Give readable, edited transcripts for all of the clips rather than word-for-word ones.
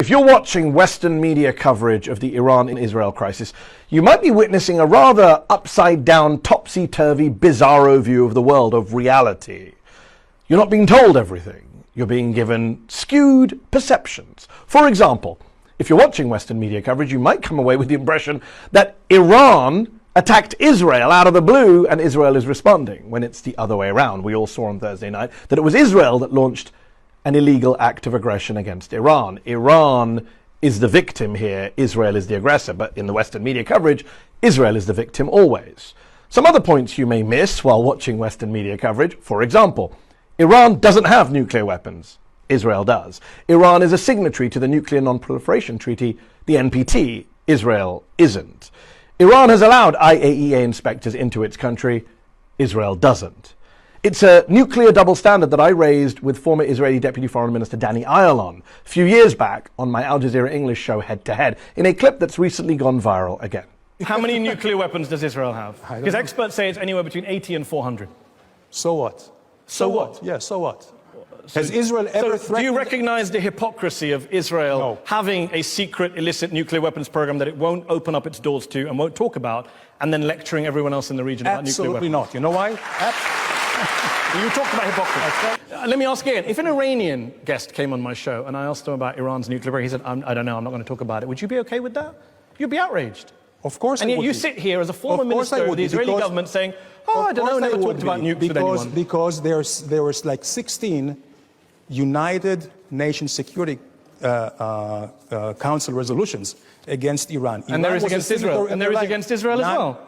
If you're watching Western media coverage of the Iran and Israel crisis, you might be witnessing a rather upside-down, topsy-turvy, bizarro view of the world, of reality. You're not being told everything. You're being given skewed perceptions. For example, if you're watching Western media coverage, you might come away with the impression that Iran attacked Israel out of the blue and Israel is responding, when it's the other way around. We all saw on Thursday night that it was Israel that launched an illegal act of aggression against Iran. Iran is the victim here, Israel is the aggressor, but in the Western media coverage, Israel is the victim always. Some other points you may miss while watching Western media coverage: for example, Iran doesn't have nuclear weapons. Israel does. Iran is a signatory to the Nuclear Non-Proliferation Treaty, the NPT. Israel isn't. Iran has allowed IAEA inspectors into its country. Israel doesn't. It's a nuclear double standard that I raised with former Israeli Deputy Foreign Minister Danny Ayalon a few years back on my Al Jazeera English show Head to Head, in a clip that's recently gone viral again. How many nuclear weapons does Israel have? Because experts say it's anywhere between 80 and 400. So what? So what? Yeah, so what? Has Israel ever threatened? Do you recognize the hypocrisy of Israel having a secret illicit nuclear weapons program that it won't open up its doors to and won't talk about, and then lecturing everyone else in the region about nuclear weapons? Absolutely not. You know why? You talked about hypocrisy. Let me ask again. If an Iranian guest came on my show and I asked him about Iran's nuclear program, he said, I don't know, I'm not going to talk about it. Would you be okay with that? You'd be outraged. Of course I would. And yet you sit here as a former minister of the Israeli government saying, I don't know, never talked about nukes with anyone. Because there was like 16 United Nations Security Council resolutions against Iran. And there is against Israel. And there is against Israel as well.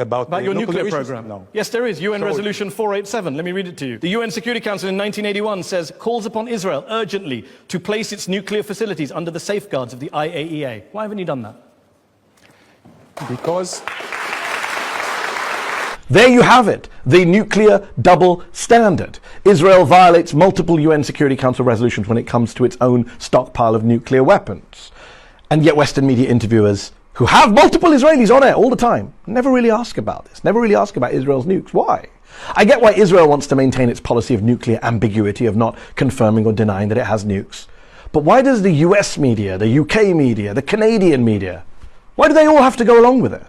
About your nuclear program? No. Yes, there is. UN Resolution 487. Let me read it to you. The UN Security Council in 1981 says, calls upon Israel urgently to place its nuclear facilities under the safeguards of the IAEA. Why haven't you done that? Because... There you have it, the nuclear double standard. Israel violates multiple UN Security Council resolutions when it comes to its own stockpile of nuclear weapons. And yet Western media interviewers, who have multiple Israelis on air all the time, never really ask about this, never really ask about Israel's nukes. Why? I get why Israel wants to maintain its policy of nuclear ambiguity, of not confirming or denying that it has nukes. But why does the US media, the UK media, the Canadian media, why do they all have to go along with it?